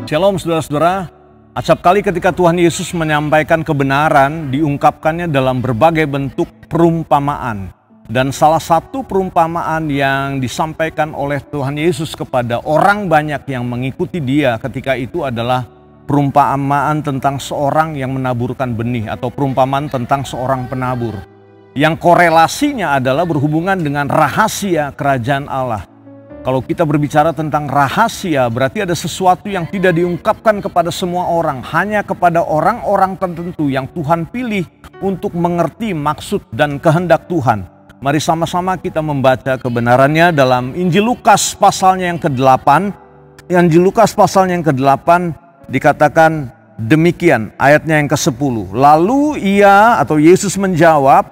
Shalom saudara-saudara, acap kali ketika Tuhan Yesus menyampaikan kebenaran diungkapkannya dalam berbagai bentuk perumpamaan. Dan salah satu perumpamaan yang disampaikan oleh Tuhan Yesus kepada orang banyak yang mengikuti dia ketika itu adalah perumpamaan tentang seorang yang menaburkan benih atau perumpamaan tentang seorang penabur. Yang korelasinya adalah berhubungan dengan rahasia kerajaan Allah. Kalau kita berbicara tentang rahasia, berarti ada sesuatu yang tidak diungkapkan kepada semua orang, hanya kepada orang-orang tertentu yang Tuhan pilih untuk mengerti maksud dan kehendak Tuhan. Mari sama-sama kita membaca kebenarannya dalam Injil Lukas pasalnya yang ke-8. Injil Lukas pasalnya yang ke-8 dikatakan demikian, ayatnya yang ke-10. Lalu ia atau Yesus menjawab,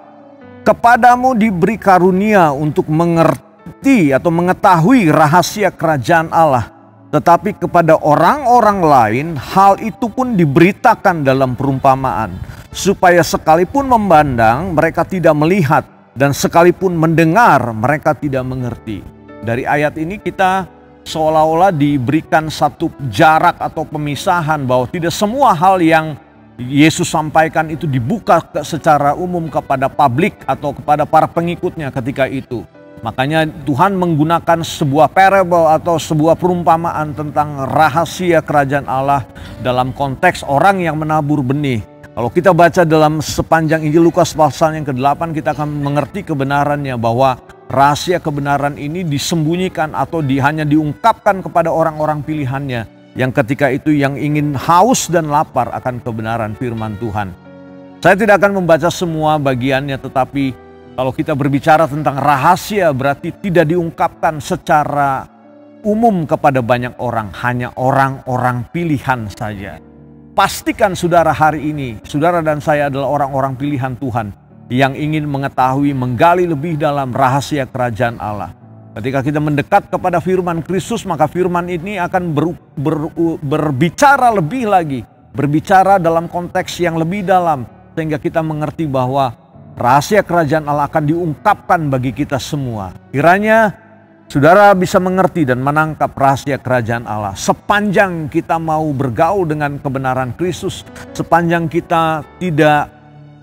"Kepadamu diberi karunia untuk mengerti atau mengetahui rahasia kerajaan Allah. Tetapi kepada orang-orang lain hal itu pun diberitakan dalam perumpamaan. Supaya sekalipun memandang mereka tidak melihat dan sekalipun mendengar mereka tidak mengerti." Dari ayat ini kita seolah-olah diberikan satu jarak atau pemisahan bahwa tidak semua hal yang Yesus sampaikan itu dibuka secara umum kepada publik atau kepada para pengikutnya ketika itu. Makanya Tuhan menggunakan sebuah parable atau sebuah perumpamaan tentang rahasia kerajaan Allah dalam konteks orang yang menabur benih. Kalau kita baca dalam sepanjang Injil Lukas pasal yang ke-8, kita akan mengerti kebenarannya bahwa rahasia kebenaran ini disembunyikan atau hanya diungkapkan kepada orang-orang pilihannya yang ketika itu yang ingin haus dan lapar akan kebenaran firman Tuhan. Saya tidak akan membaca semua bagiannya, tetapi kalau kita berbicara tentang rahasia berarti tidak diungkapkan secara umum kepada banyak orang, hanya orang-orang pilihan saja. Pastikan saudara hari ini, saudara dan saya adalah orang-orang pilihan Tuhan yang ingin mengetahui, menggali lebih dalam rahasia kerajaan Allah. Ketika kita mendekat kepada firman Kristus, maka firman ini akan berbicara lebih lagi, berbicara dalam konteks yang lebih dalam, sehingga kita mengerti bahwa rahasia kerajaan Allah akan diungkapkan bagi kita semua. Kiranya saudara bisa mengerti dan menangkap rahasia kerajaan Allah. Sepanjang kita mau bergaul dengan kebenaran Kristus, sepanjang kita tidak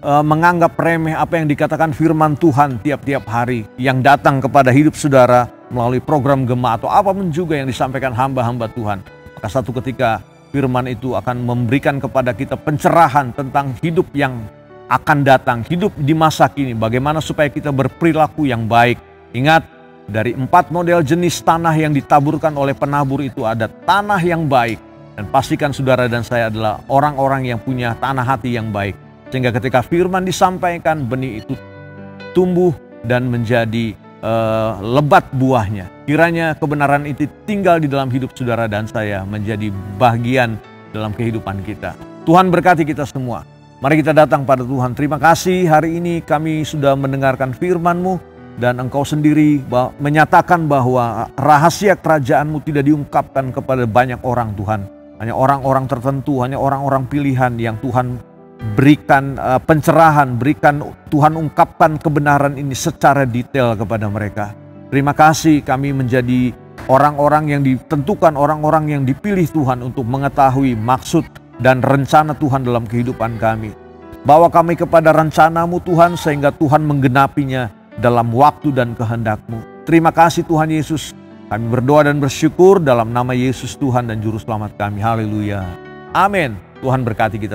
menganggap remeh apa yang dikatakan firman Tuhan tiap-tiap hari yang datang kepada hidup saudara melalui program Gema atau apapun juga yang disampaikan hamba-hamba Tuhan. Maka satu ketika firman itu akan memberikan kepada kita pencerahan tentang hidup yang akan datang, hidup di masa kini, bagaimana supaya kita berperilaku yang baik. Ingat, dari 4 model jenis tanah yang ditaburkan oleh penabur itu ada tanah yang baik. Dan pastikan saudara dan saya adalah orang-orang yang punya tanah hati yang baik. Sehingga ketika firman disampaikan, benih itu tumbuh dan menjadi lebat buahnya. Kiranya kebenaran itu tinggal di dalam hidup saudara dan saya, menjadi bagian dalam kehidupan kita. Tuhan berkati kita semua. Mari kita datang pada Tuhan. Terima kasih hari ini kami sudah mendengarkan firman-Mu dan Engkau sendiri menyatakan bahwa rahasia kerajaan-Mu tidak diungkapkan kepada banyak orang Tuhan. Hanya orang-orang tertentu, hanya orang-orang pilihan yang Tuhan berikan pencerahan, Tuhan ungkapkan kebenaran ini secara detail kepada mereka. Terima kasih kami menjadi orang-orang yang ditentukan, orang-orang yang dipilih Tuhan untuk mengetahui maksud dan rencana Tuhan dalam kehidupan kami. Bawa kami kepada rencana-Mu Tuhan sehingga Tuhan menggenapinya dalam waktu dan kehendak-Mu. Terima kasih Tuhan Yesus. Kami berdoa dan bersyukur dalam nama Yesus Tuhan dan Juru Selamat kami. Haleluya. Amin. Tuhan berkati kita.